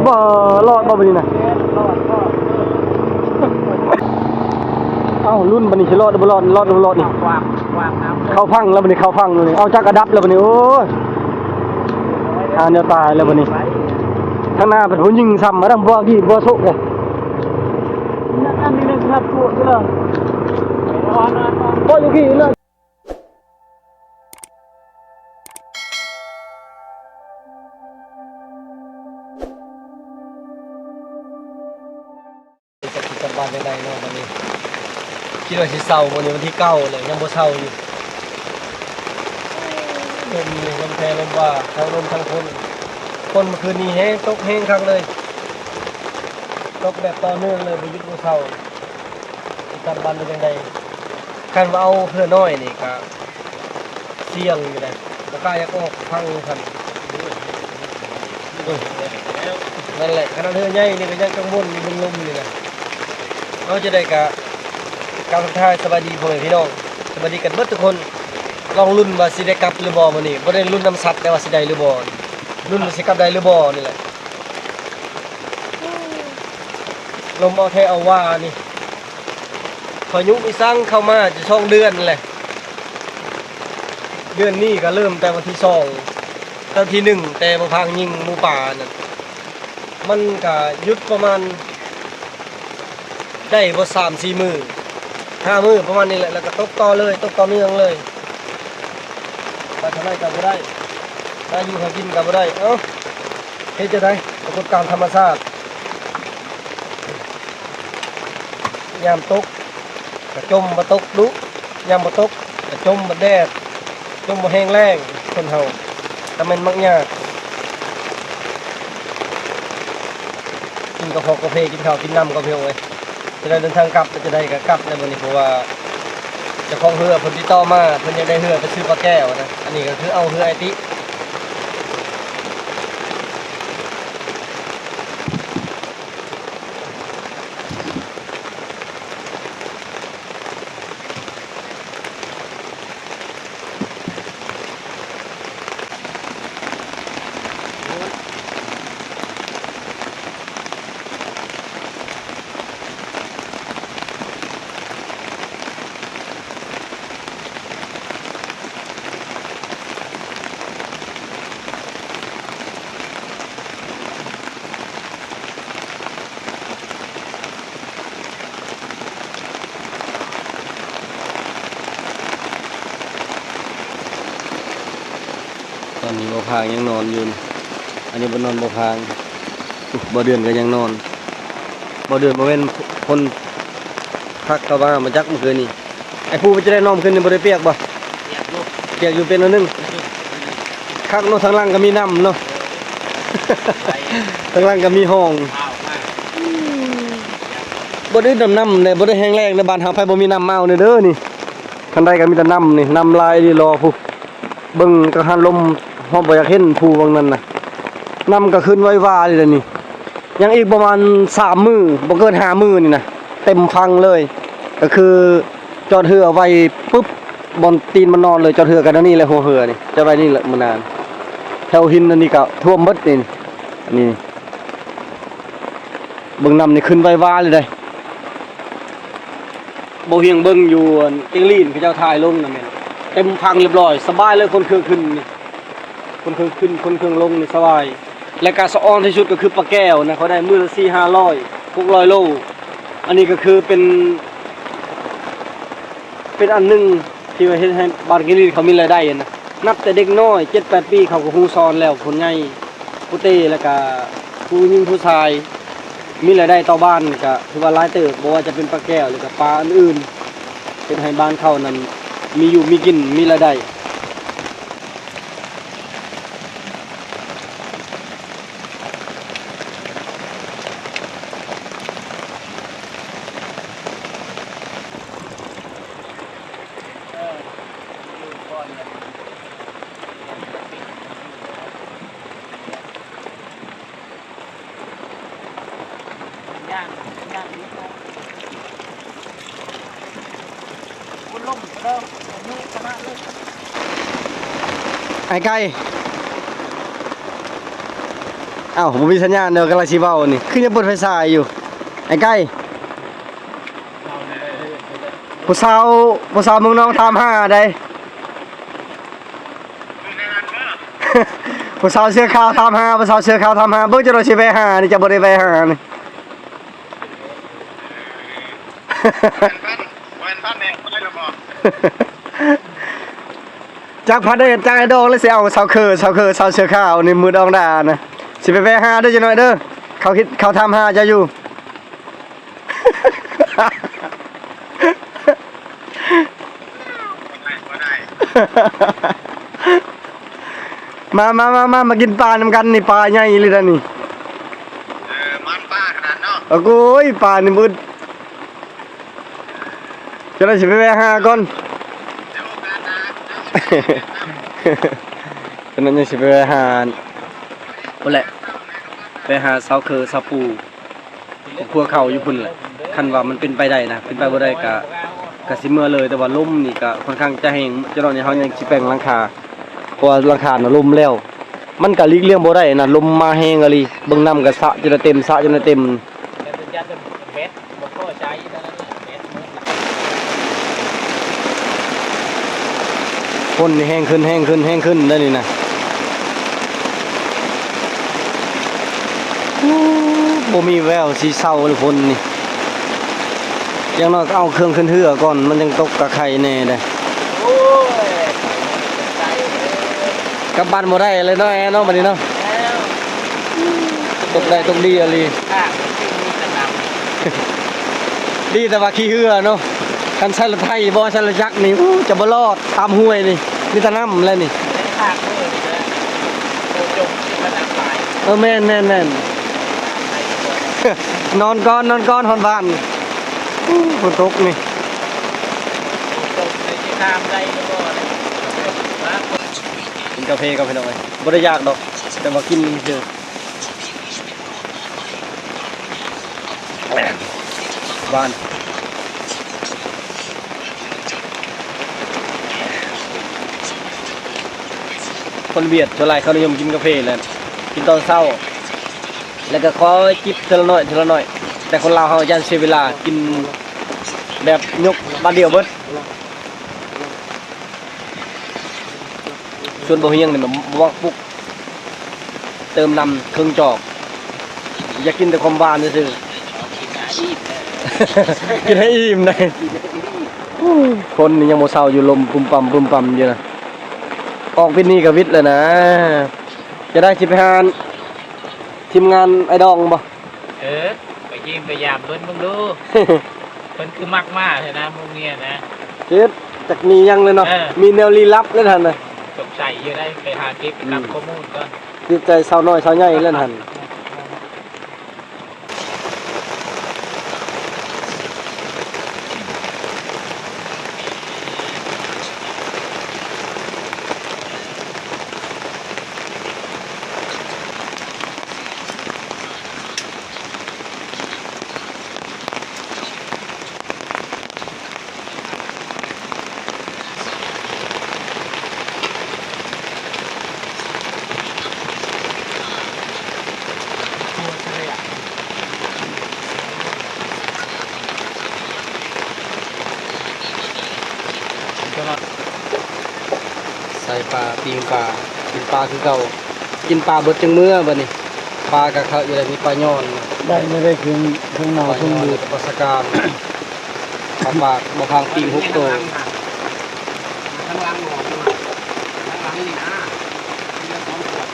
บ่รอดบ่บัดนี้นะเอ้ารุ่นบัดนี้สิรอดบ่รอดรอดบ่รอดนี่วางน้ำเข้าพังแล้วบัดนี้เข้าพังเลยเอาจักกระดับแล้วบัดนี้โอ้ยเนี่ยตายแล้วบัดนี้ข้างหน้าเป็นผู้ยิงซ้ำมาทางบ่กี่บ่สุกเลยอันนี้นะครับตัวเด้อบ่อยู่กี่เลยจะบ้านใดๆเนาะวันนี้คิดว่าสิเศร้าวันนี้วันที่9เลยยังบ่เศร้าอยู่ลมนี่ลมแพ้ลมว่าทั้งลมทั้งคนเมื่อคืนนี้แห้งตกแห้งครั้งเลยตกแบบต่อเนื่องเลยบ่หยุดบ่เศร้าทำบ้านเป็นจังไดคันว่าเอาเพื่อน้อยนี่ก็เสี่ยงอยู่ได้บ่กล้าอยากออกพังคั่นนั่นแหละขนาดเรือใหญ่นี่ก็ยังกังวลอยู่บนลมนี่นะเราจะได้กะการทักทายสบายดีพ่อแม่พี่น้องสบายดีกันเบิดทุกคนลองลุ้นว่าสิได้กลับหรือบ่มื้อนี้บ่ได้ลุ้นน้ำสัตว์แต่ว่าสิได้หรือบ่ลุ้นว่าสิกลับได้หรือบ่นี่แหละลมเอาแท้เอาว่านี่พายุมีสร้างเข้ามาจะ2เดือนนั่นแหละเดือนนี้ก็เริ่มแต่วันที่2แต่ที่1แต่บ่พังยิงหมู่ป่านั่นมันก็หยุดประมาณได้บ่3-4 มื้อ5 มื้อประมาณนี้แหละแล้วก็ตกต่อเลยตกต่อเนื่องเลยไปทางไหนก็บ่ได้ถ้าอยู่หากินก็บ่ได้เอ้าเฮ็ดจังได๋ปรากฏการณ์ธรรมชาติยามตกก็จมบ่ตกดุยามบ่ตกก็จมบ่แดดจมบ่แห้งแล้งคนเฮาแต่มันมักยากกินกาแฟกาแฟกินข้าวกินน้ำก็เพียงเลยจะได้เดินทางกลับจะได้กลับในวันนี้เพราะว่าจะคล้องเรือคนที่ต่อมาเพิ่นยังได้เรือไปซื้อปลาแก้วนะอันนี้ก็คือเอาเรือไอติตอนนี้บ่พางยังนอนอยู่อันนี้บ่นอนบ่พางบ่เดือนก็ยังนอนบ่เดือนบ่แม่นคนพักกะว่ามาจักเมื่อคืนนี้ไอ้ผู้มันจะได้นอนคืนนี้บ่ได้เปียกบ่เปียกอยู่เป็นอันนึงข้างโน้นทางล่างก็มีน้ำเนาะทางล่างก็มีห้องบ่ได้ดำน้ำเนี่ยบ่ได้แห้งแล้งในบ้านเฮาไผบ่มีน้ำเมาเด้อนี่คันใดก็มีแต่น้ำนี่น้ำลายนี่รอผู้เบิ่งกระหันลมฮอดบ่อยากเห็นผู้วังนั้นน่ะน้ำก็ขึ้นไว้ว่าเลยล่ะนี่ยังอีกประมาณ3 มื้อบ่เกิน5 มื้อนี่นะเต็มพังเลยก็คือจอดเรือไว้ปุ๊บบนตีนมันนอนเลยจอดเรือกันนี่แหละหัวเรือนี่จะไว้นี่แหละมื้อนานแถวหินอันนี้ก็ท่วมหมดนี่อันนี้เบิ่งน้ำนี่ขึ้นไว้ว่าเลยเด้บ่เฮียงเบิ่งอยู่เตียงลีนเขาเจ้าถ่ายลงนั่นแม่นเต็มพังเรียบร้อยสบายเลยคนเครื่องขึ้นนี่คนเครื่องขึ้นคนเครื่องลงนี่สบายและการสะออนที่สุดก็คือปลาแก้วนะเขาได้มื้อละ400-500 600 โลอันนี้ก็คือเป็นอันนึงที่ว่าเฮ็ดให้บ้านกินนี่เขามีรายได้นะนับแต่เด็กน้อย 7-8 ปีเขาก็ฮู้สอนแล้วคนใหญ่ผู้เต้แล้วก็ผู้หญิงผู้ชายมีรายได้ต่อบ้านก็ถือว่าหลายเติบบ่ว่าจะเป็นปลาแก้วหรือก็ปลาอื่นๆเป็นให้บ้านเขานั้นมีอยู่มีกินมีรายได้ไอ้ไก่ อ้าวผมมีสัญญาณเดียวกันละชิเบ้านี่ขึ้นยังเปิดไฟฉายอยู่ไอ้ใกล้ผู้สาวเมึงน้องทำห้าได้ ผู้สาวเสื้อขาวทำห้าผู้สาวเสื้อขาวทำห้าเบิ้งจะโดนชิไปห้านี่จะบริไปห้านี่ พันเองไม่ได้หรอก จากพัดได้จากไอ้ดองเลยสิเอาสาวเสื้อขาวนี่มือดองดานะสิไปห้าด้วยจะหน่อยเด้อเขาทำห้าจะอยู่ มากินปลาน้ำกันนี่ปลาใหญ่เลยนะนี่มันป้าขนาดเนาะโอ้โหปลานี่มืดจะได้สิไปห้าก่อนฉะนั้นยังสิไปหาพุ่นแหละไปหาเสาเสาปูพวกเขาอยู่พุ่นแหละคันว่ามันเป็นไปได้นะเป็นไปบ่ได้กะสิเมื่อเลยแต่ว่าลมนี่ก็ค่อนข้างจะแห้งเจ้าหน้าที่เฮายังสิแปลงหลังคาเพราะว่าหลังคาน่ะลมแล้วมันก็หลีกเลี่ยงบ่ได้นะลมมาแห้งอะลิเบิ่งน้ำก็สะจนเต็มคนนี่แห้งขึ้นได้นี่นะบ่มีแววสีเศร้าเลยฝนนี่อย่างน้อยก็เอาเครื่องขึ้นเหือก่อนมันยังตกกะไข่แน่ได้กลับบ้านบ่ได้เลยเนาะแอเนาะบัดนี้เนาะตกได้ตกดีอะลีดีแต่ว่าขี้เหือเนาะคันใช้รถไถบ่ใช้รถจักรนี่จะบ่รอดตามห้วยนี่มีแต่น้ำแล้วนี่แม่นนอนก่อนฮอนบ้านฝนตกนี่กินกาแฟกันไปหน่อยบ่ได้ยากดอกแต่ว่ากินเด้อบ้านคนเวียดส่วนใหญ่เขานิยมกินกาแฟแหละกินตอนเช้าแล้วก็คอยจิบทีละหน่อยแต่คนลาวเขาจะเสียเวลากินแบบยกบาเดียวเบิดส่วนบ่เฮียงนี่มันวักปุ๊กเติมน้ำเครื่องจอกอยากกินแต่ความหวานซื่อกินให้อิ่มเลยคนนี่ยังโมเศร้าอยู่ลมปุ่มปั๊มอยู่นะออกเป็นนี่กับวิทย์เลยนะจะได้สิไปหาทีมงานไอ้ดองบ่ไปยิงไปยามเพิ่นมึงดูเพิ่นคือมากเลยนะมึงเนี่ยนะเฮ็ดจากนี้ยังเลยเนาะมีแนวลี้ลับเลยท่านนะสงสัยอยู่ได้ไปหาเก็บนำข้อมูลก่อนจิตใจเศร้าน้อยเศร้าใหญ่เลยท่านใส่ปลาปีนปลากินปลาคือเก่ากินปลาเบิดจังเมื่อบัดนี้ปลากะเขาอยู่ได้มีปลาย้อนได้ไม่ได้เครื่องเนาเครื่องดูดปลาสกามปลาปากบ่พังปีง6ตัวทั้งล้างหมดทั้งล้างนี่นะเรื่องของขวด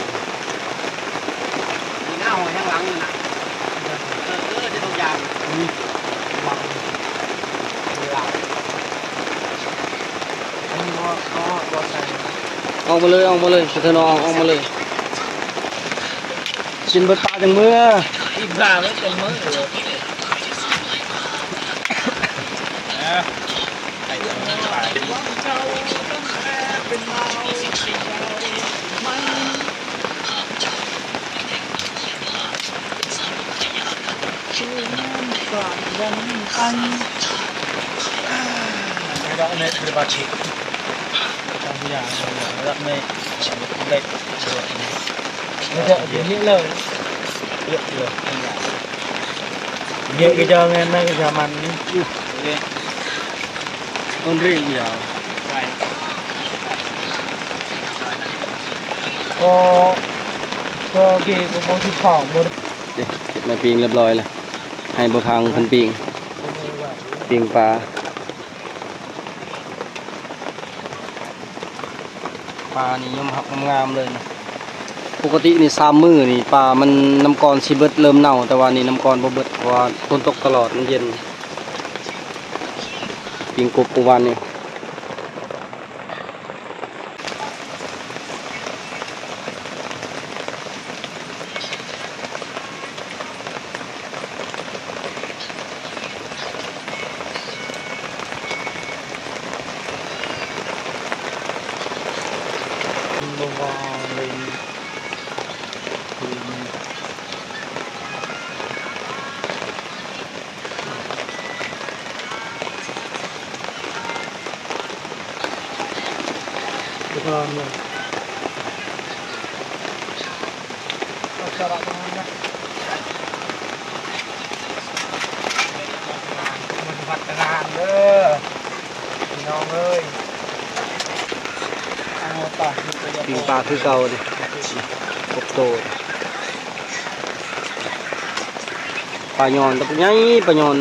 มีหน้าหอยทั้งล้างนี่นะจะต้องยางมีบังหลับอันนี้ก็รถใส่ออกมาเลยเถอะน้องออกมาเลยกินเบิดปลาจังเมื่ออีกปลาไม่เป็นมื้อเลยไอ้ยังไม่ไปเป็นเมาไม่ต้องเน็ตหรือบัตรชิทำอย่างรับไม่เล็กไม่ใช่อย่างนี้เลย เยอะเลย Nhiều cái cho nghe nó cái cho mình เนี่ย ต้นเรียกยาว ใช่ có cái có thịt phỏng một เด็เก็บมาปิ้งเรียบร้อยแล้วให้บ่พังเพิ่นปิ้งปลานี่ยมหักงามๆเลยนะปกตินี่3มื้อนี่ปลามันน้ำกรอนสิเบิดเริ่มเน่าแต่ว่านี่น้ำกรอนบ่เบิดเพราะว่าฝนตกตลอดมันเย็นปิ้งกบปูวันนี่มันพัฒนาเด้อพี่น้องเอ้ย ปิ้งปลาคือเก่าดิกบโตปลาหยอนตะปุใหญ่ปลาหยอน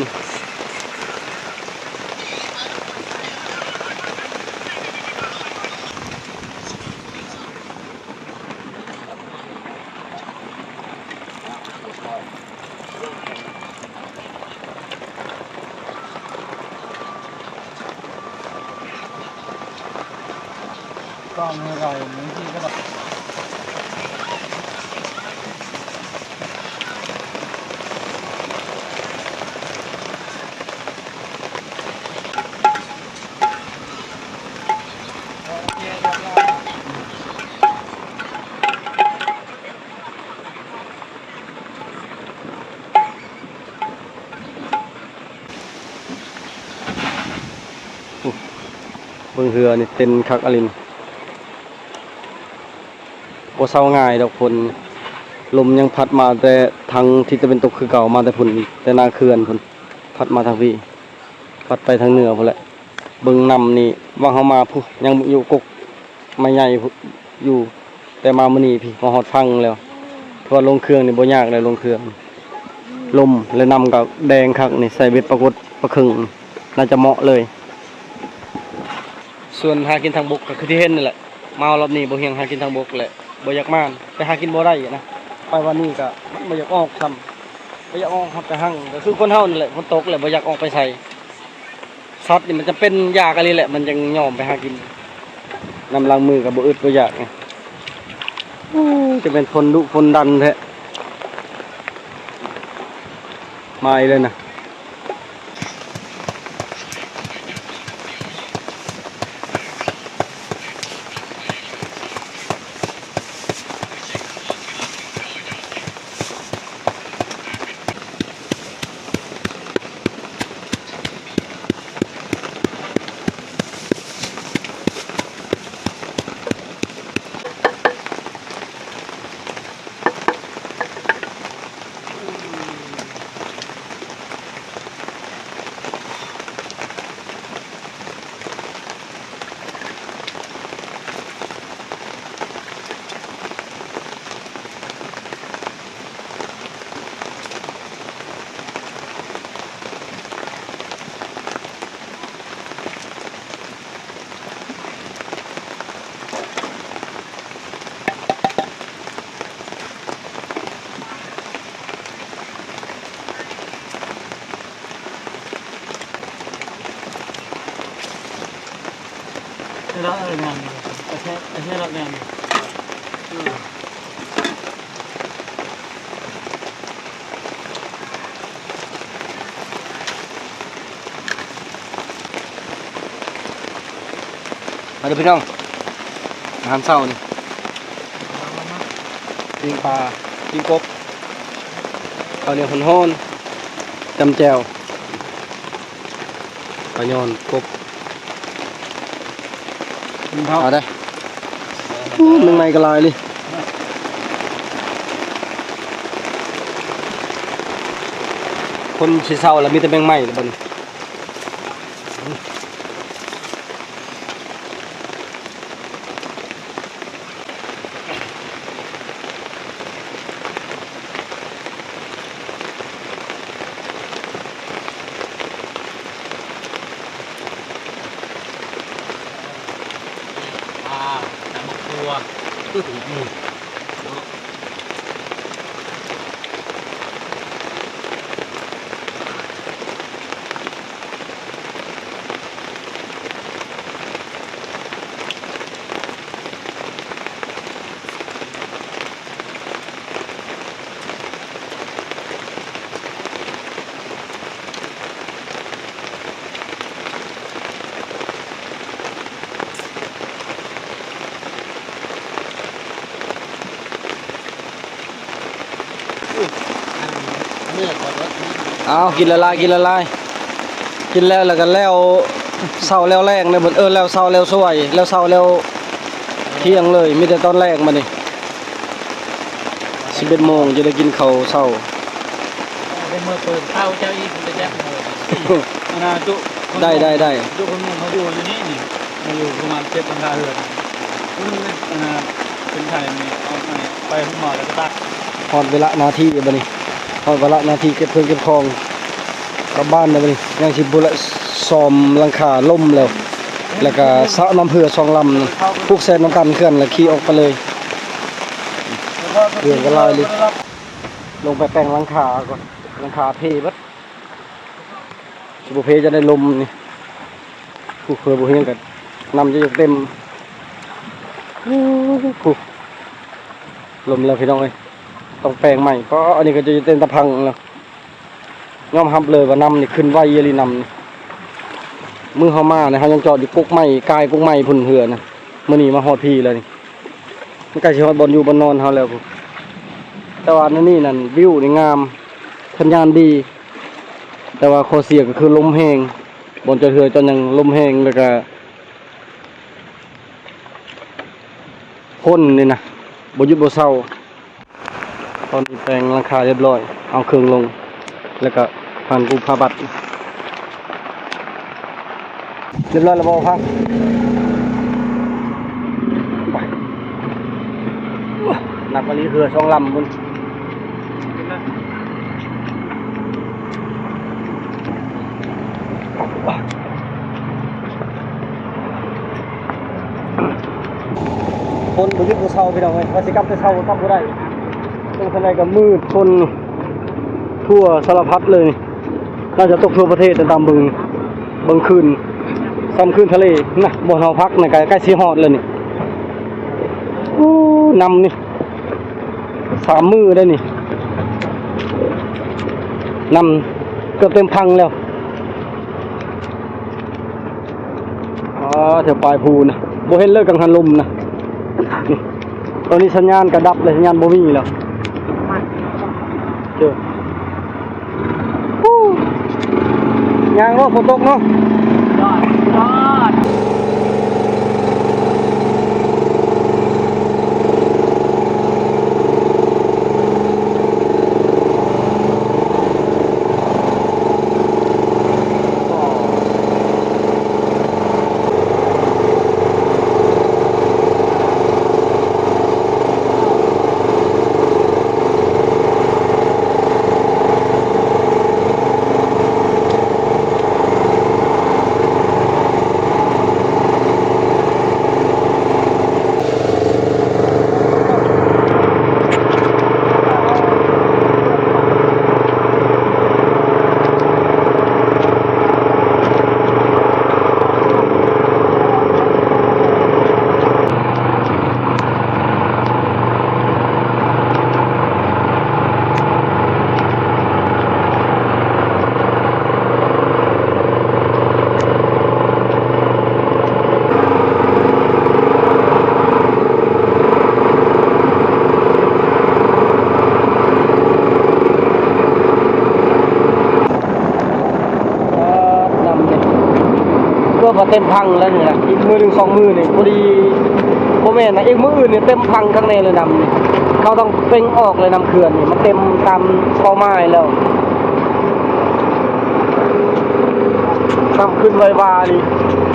con rồi những khi cái đập เบิ่งเรือนี่เต็นคักอลินบ่เซาง่ายดอกฝนลมยังพัดมาแต่ทางทิศตะวันตกคือเก่ามาแต่พุ่นอีกแต่หน้าเขื่อนพุ่นพัดมาทางพี่พัดไปทางเหนือพุ่นแหละเบิ่งน้ำนี่ว่าเฮามาพุยังอยู่กกไม้ใหญ่พุอยู่แต่มามื้อนี้พี่มาฮอดฟังแล้วเพราะว่าลงเครื่องนี่บ่ยากเลยลงเครื่องลมและน้ำก็แดงคักนี่ใส่เบ็ดปรากฏปลาครึ่งน่าจะเหมาะเลยส่วนหากินทางบกก็คือที่เห็นนี่แหละมารอบนี้บ่เฮียงหากินทางบกแหละบ่อยากมาไปหากินบ่ได้นะไปวันนี้ก็มันบ่อยากออกทำบ่อยากออกครับไปหั่งก็คือคนเฮานี่แหละฝนตกแหละบ่อยากออกไปใส่สัตว์นี่มันจะเป็นยากอะไรแหละมันยังยอมไปหากินนำล้างมือก็บ่อึดบ่อยากไงจะเป็นคนดุคนดันแท้มาอีกเลยนะđó là ngàn thế là ngàn มาดูพี่น้องอาหารเช้านี่ปิ้งปลาปิ้งกบข้าวเหนียวโหนๆจำแจ่วปลาโยนกบเอาได้นึ่งในกระลายเลย คนสิเศร้าแล้วมีแต่แมงไหม้แล้วบัดนี้น้ำมะกรัว เนื้อก่อนรถ เอากินละลายกินละลายกินแล้วก็แล้วเศร้าแล้วแรงเนี่ยแล้วเศร้าแล้วสวยแล้วเศร้าแล้วเที่ยงเลยมีแต่ตอนแรกมานี่11 โมงจะได้กินข้าวเช้า ได้เมื่อเปิดเข้าเจ้าอีกจะแจ้งโมง จุ ได้ จุคนนึงเขาอยู่นี่มาอยู่ประมาณ7 วันเดือนเป็นไทยนี่เอาไปคุณหมอแล้วก็ตัด ฮอดเวลานาทีบัดนี้ฮอดเวลานาทีเก็บเพิ่นเก็บของกลับบ้านแล้วบัดนี้ยังสิบ่ละซ่อมหลังคาล่มแล้วก็สระน้ำเพื่อ2 ลำนะผูกแซนน้ำกันเคลื่อนแล้วขี่ออกไปเลยเรื่องก็ลายเลยลงไปแปลงหลังคาก่อนหลังคาเพบัดสิบ่เพจะได้ลมนี่ผู้เคยบ่เฮ็ดกันน้ำจะยกเต็มผู้ลมแล้วพี่น้องเอ้ยต้องแปลงใหม่เพราะอันนี้ก็จะเต็มตะพังแล้วยอมรับเลยว่าน้ำนี่ขึ้นไวเยลีน้ำนี่มือเฮามาเนี่ยเฮายังจอดอยู่กุ๊กไม้กายกุ๊กไม้พุ่นเหือนะมื้อนี้มาฮอดพี่แล้วนี่มันใกล้สิฮอดบ่อนอยู่บ่อนนอนเฮาแล้วพุ่นแต่ว่านี่นั่นวิวนี่งามสัญญาณดี แต่ว่าข้อเสียก็คือลมแห้งบ่อนจะเหือจนยังลมแห้งแล้วก็พ่นนี่นะบ่หยุดบ่เศร้าตอนนี้แปลงหลังคาเรียบร้อยเอาเครื่องลงแล้วก็ผ่านกูพาบัตรเรียบร้อยแล้วบ่พักไปหนักกว่านี้เหือ2 ลำพุ่นคนบ่หยุดบ่เศร้าพี่น้องเอ้ยว่าสิกลับไปเศร้าก็กลับบ่ได้ตรงทางใดก็มืดคนทั่วสารพัดเลยน่าจะตกทั่วประเทศแต่ตามบึงคืนซ้ำคืนทะเลนะบ่อนเฮาพักใกล้สิฮอดแล้วนี่นำนี่3 มื้อได้นี่นำเกือบเต็มพังแล้วแถวปลายภูนะบ่เห็นเลยกังหันลมนะนี่ตอนนี้สัญญาณกระดับเลยสัญญาณบ่มีแล้วเจอยางเนาะฝนตกเนาะ ยอด ก็เต็มพังแล้วนี่นะอีกมือหนึ่ง2 มือนี่พอดีโมเมนต์นะอีกมืออื่นเนี่ยเต็มพังข้างในเลยนำนี่เขาต้องเป่งออกเลยนำเขื่อนนี่มันเต็มตามเป้าหมายแล้ว น้ำขึ้นไววานี่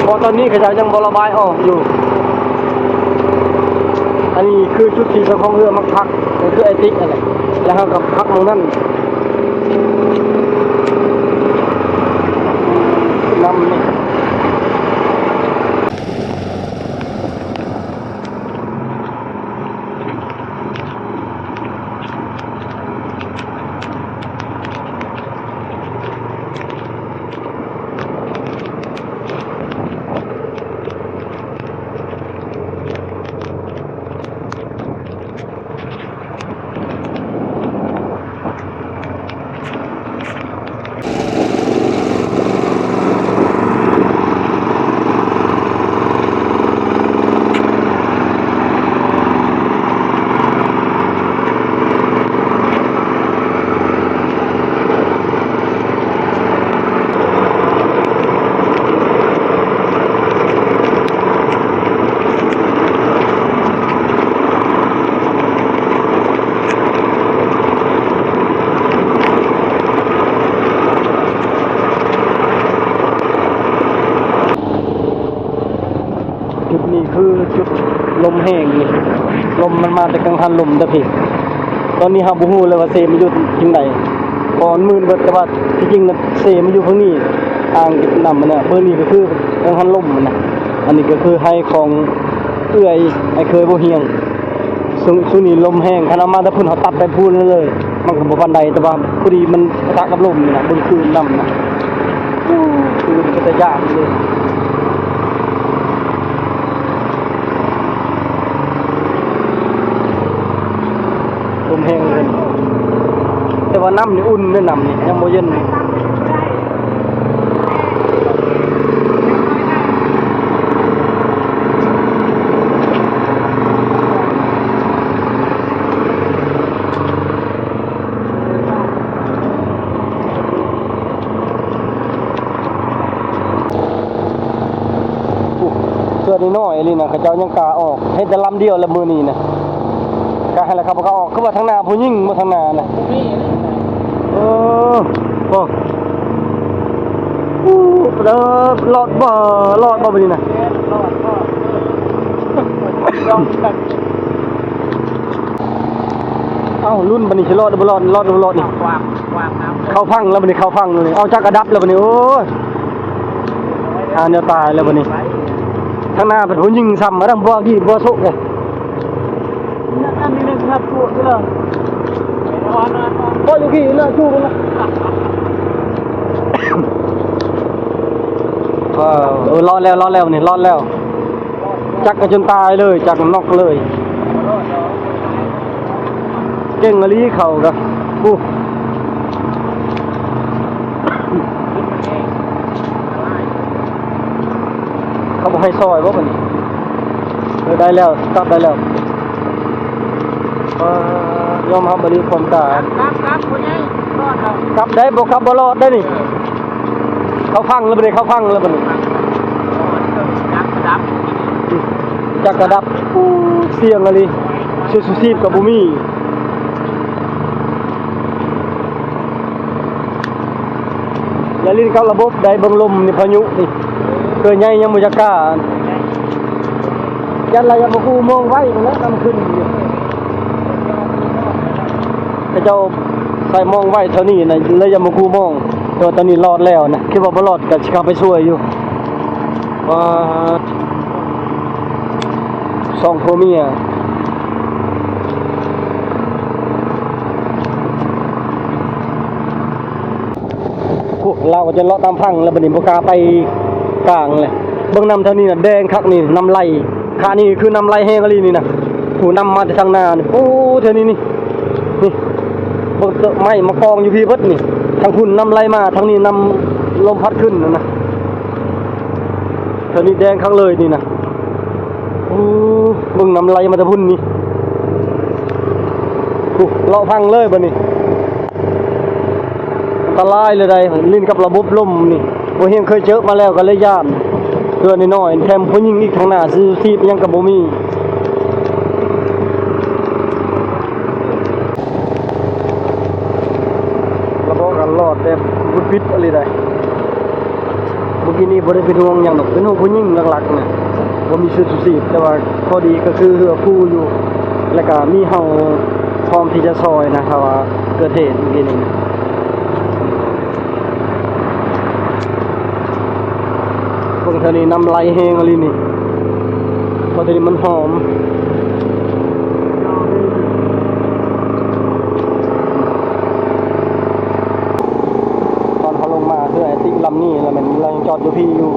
พอตอนนี้เขายังบ่ระบายออกอยู่อันนี้คือจุดที่เจ้าของเรือมักพักก็คือไอติ๊กอะไรแล้วเขากับพักตรงนั้นน้ำนี่จุดนี้คือจุดลมแห้งนี่ลมมันมาแต่กลางคันลมแต่พี่ตอนนี้เฮาบ่ฮู้เลยว่าเซมันอยู่จังไดพอมันมืดเบิดแต่ว่าที่จริงมันเซมันอยู่ข้างนี้อ่างเก็บน้ำมันน่ะเบอร์นี้ก็คือกลางคันลมมันน่ะอันนี้ก็คือให้ของเอื้อยไอ้เคยบ่เฮียงซุนี้ลมแห้งคันเอามาแต่เพิ่นเฮาตัดไปพูนเลยมันก็บ่ปานใดแต่ว่าพอดีมันปะทะกับลมนี่น่ะเบิ่งคืนน้ำน่ะคือมันก็จะยากเลยลมแห้งเลยแต่ว่าน้ำนี่อุ่นเด้อน้ำนี่ยังบ่เย็นเสื้อน้อยๆนี่นะเขาเจ้ายังกล้าออกเฮ็ดแต่ลำเดียวแล้วมื้อนี้นะกล้าให้แล้วครับก็ออกคือว่าทางหน้าผู้หญิงบ่ทางหน้าน่ะเออโอ้รอดบ่บัดนี้นะเอ้ารุ่นบัดนี้สิรอดบ่รอดนี่ วางน้ำ เข้าพังแล้วบัดนี้เข้าพังเลยเอาจักกระดับแล้วบัดนี้โอ้ยเนี่ยตายแล้วบัดนี้ทางหน้าเป็นผู้หญิงซ้ำมาดังบ่กี่บ่สุกเลยอันนี้นะครับตัวเด้อบ่อยู่กี่น่ะชูนะรอดแล้วนี่รอดแล้วจักกระจนตายเลยจักนอกเลยเก่งอลีเขาก็เขาบอกให้ซอยว่ามันได้แล้วตัดได้แล้วยอมรับบริความตาย ครับคนนี้รอดแล้ว ครับได้บอกครับบ่รอดได้นี่เขาพังแล้วบัดนี้เขาพังแล้วบัดนี้ ดับ จักกระดับเสียงอะไรสุชีพกับบุมีอย่าลิ้นเข้าระบบได้เบิ่งลมนี่พายุนี่เกิดใหญ่ยังบ่จักกล้ายันละยังบ่คูมองไว้นั่นแหละนำขึ้นอยู่แต่เจ้าใส่มองไว้เท่านี้นะเลยยังบ่คูมองตัวตอนนี้รอดแล้วนะคิดว่าบ่รอดก็สิเข้าไปช่วยอยู่ว่าสองผัวเมียเราก็จะเลาะตามพังแล้วบัดนี้บ่กล้าไปกลางเลยเบิ่งน้ำเท่านี้น่ะแดงคักนี่น้ำไหลค่านี่คือน้ำไหลแห้งอะไรนี่นะผู้นำมาแต่ทางหน้านี่โอ้เท่านี้นี่เบิ่งเตอะไม้มากองอยู่พี่เบิดนี่ทางพุ่นน้ำไหลมาทางนี้น้ำลมพัดขึ้นนะเท่านี้แดงคักเลยนี่นะโอ้เบิ่งน้ำไหลมาแต่พุ่นนี่เลาะพังเลยบัดนี้อันตรายเลยได้ลิ้นกับระบบลมนี่บ่เห็นเคยเจอมาแล้วก็เลยย่านเพื่อนน้อยๆแถมผู้หญิงอีกทางหน้าซื้อซีบยังก็บ่มีระบบกันรอดแบบบุดบิดอะไรได้บุ มื่อกี้นี้บ่ได้เป็นห่วงหยังดอกเป็นห่วงผู้หญิงหลักๆน่ะบ่มีชุดชูชีพแต่ว่าข้อดีก็คือเรือผู้อยู่แล้วก็มีเฮาพร้อมที่จะซอยนะถ้าว่าเกิดเหตุเมื่อกี้นี้นะพวกเธอนี่น้ำไหลแห้งอะไรนี่พอทีนี้มันหอมตอนเขาลงมาคือไอ้ติ๊กลำนี่แล้วมันเรายังจอดอยู่พี่อยู่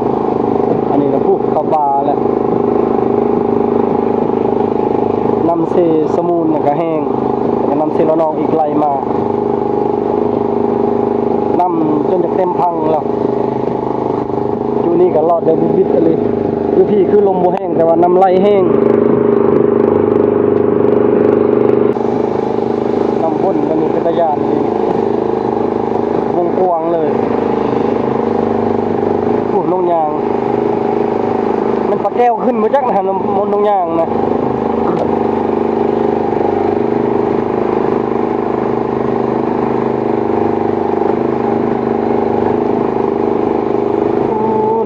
อันนี้เราพูดเข้าป่าแล้วน้ำเซสมูนเนี่ยก็แห้งแต่น้ำเซละนองอีกไหลมาน้ำจนจะเต็มพังแล้วจูนี่ก็รอดได้บิดๆเลยคือพี่คือลมบ่แห้งแต่ว่าน้ำไหลแห้งน้ำพ่นกันนี่เป็นตะยานนี่วงกวางเลยพูดลงยางมันปลาแก้วขึ้นมาจากนะครับมนลงยางนะ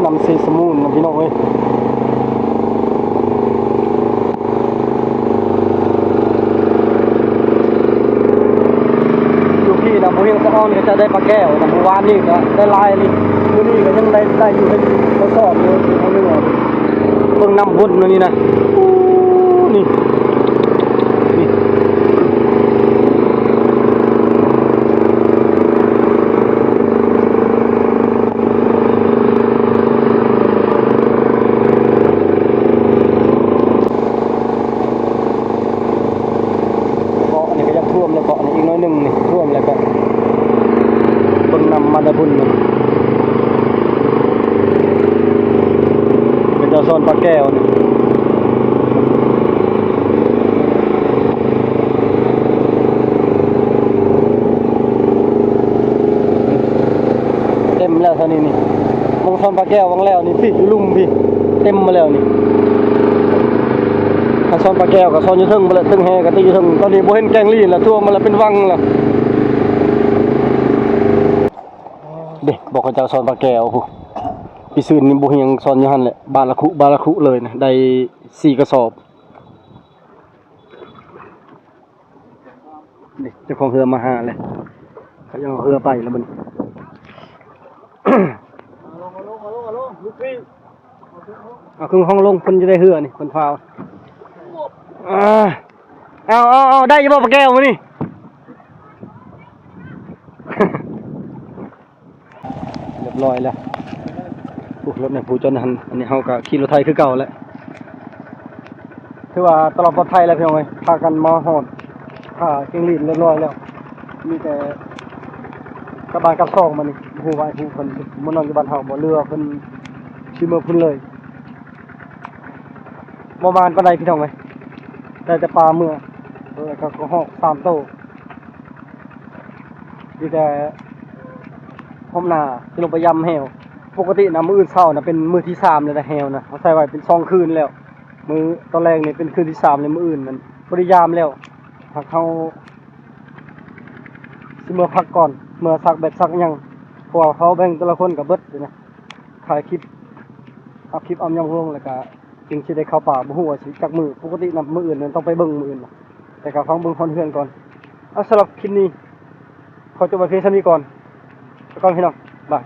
นำเซสมูนนะพี่น้องเอ้ยอยู่พี่นะผมยังจะอ้อนก็จะได้ปลาแก้วนะเมื่อวานนี่ก็ได้ลายนี่มื้อนี้ก็ยังได้อยู่ในทดสอบอยู่เขาเรียกว่าเบิ่งน้ำวนนี่นะนี่นี่เกาะนี่ก็ยังท่วมเลยเกาะนี่อีกน้อยหนึ่งนี่ท่วมแล้วก็เบิ่งน้ำมาได้บุญนี่เป็นเจ้าโซนปลาแก้วนี่เต็มแล้วเท่านี้นี่วงโซนปลาแก้ววังแล้วนี่พี่อยู่ลุ่มพี่เต็มมาแล้วนี่ถ้าโซนปลาแก้วกับโซนอยู่เทึงมาแล้วเทึงแฮกับตีอยู่เทึงตอนนี้บ่เห็นแกงลี่แล้วท่วมมาแล้วเป็นวังแล้วเด็กบอกให้เจ้าโซนปลาแก้วผู้พี่ซื้อนี่บ่เฮียงโซนอยู่หั่นแหละบาละคุเลยนะได้4กระสอบนี่เจ้าของเรือมาหาเลยเขายังเอาเรือไปแล้วมัน ลูกพี่ เอาขึ้นห้องลงคนจะได้เหือนี่คนพาวเอาได้ยังบ่ปลาแก้วมานี่ เรียบร้อยแล้วรถเนี่ยผู้จนหันอันนี้เฮาก็ขี่รถไทยคือเก่าแล้วถือว่าตลอดปลอดภัยแล้วพี่น้องเอ้ยพากันมาฮอดเก่งลีดเรียบร้อยแล้วมีแต่กระบะกับซองมานี่ฮู้ว่าฮู้เพิ่นบ่นอนอยู่บ้านเฮาบ่เรือเพิ่นสิมาพุ่นเลยบ่มานปานใดพี่น้องเอ้ยได้แต่ปลาเมื่อแล้วก็ฮอก3โตมีแต่พร้อมหน้าสิลงไปยำแฮวปกตินะมื้ออื่นเช้านะเป็นมื้อที่3เลยนะแฮวนะเขาใส่ไว้เป็น2คืนแล้วมื้อตอนแรกนี่เป็นคืนที่3เลยมื้ออื่นมันบ่ได้ยามแล้วถ้าเขาสิมาพักก่อนเมื่อซักแบตซักหยังเพราะว่าเขาแบ่งแต่ละคนก็เบิดอยู่นะถ่ายคลิปอัพคลิปเอายังลงแล้วก็จึงสิได้เข้าป่าบ่ฮู้ว่าสิจักมื้อปกตินะมื้ออื่นมันต้องไปเบิ่งมื้ออื่นนะแต่ก็ฟังเบิ่งคนเฮือนก่อนเอาสำหรับคลิปนี้ขอจบไว้เพียงเท่านี้ก่อนพี่น้องบาย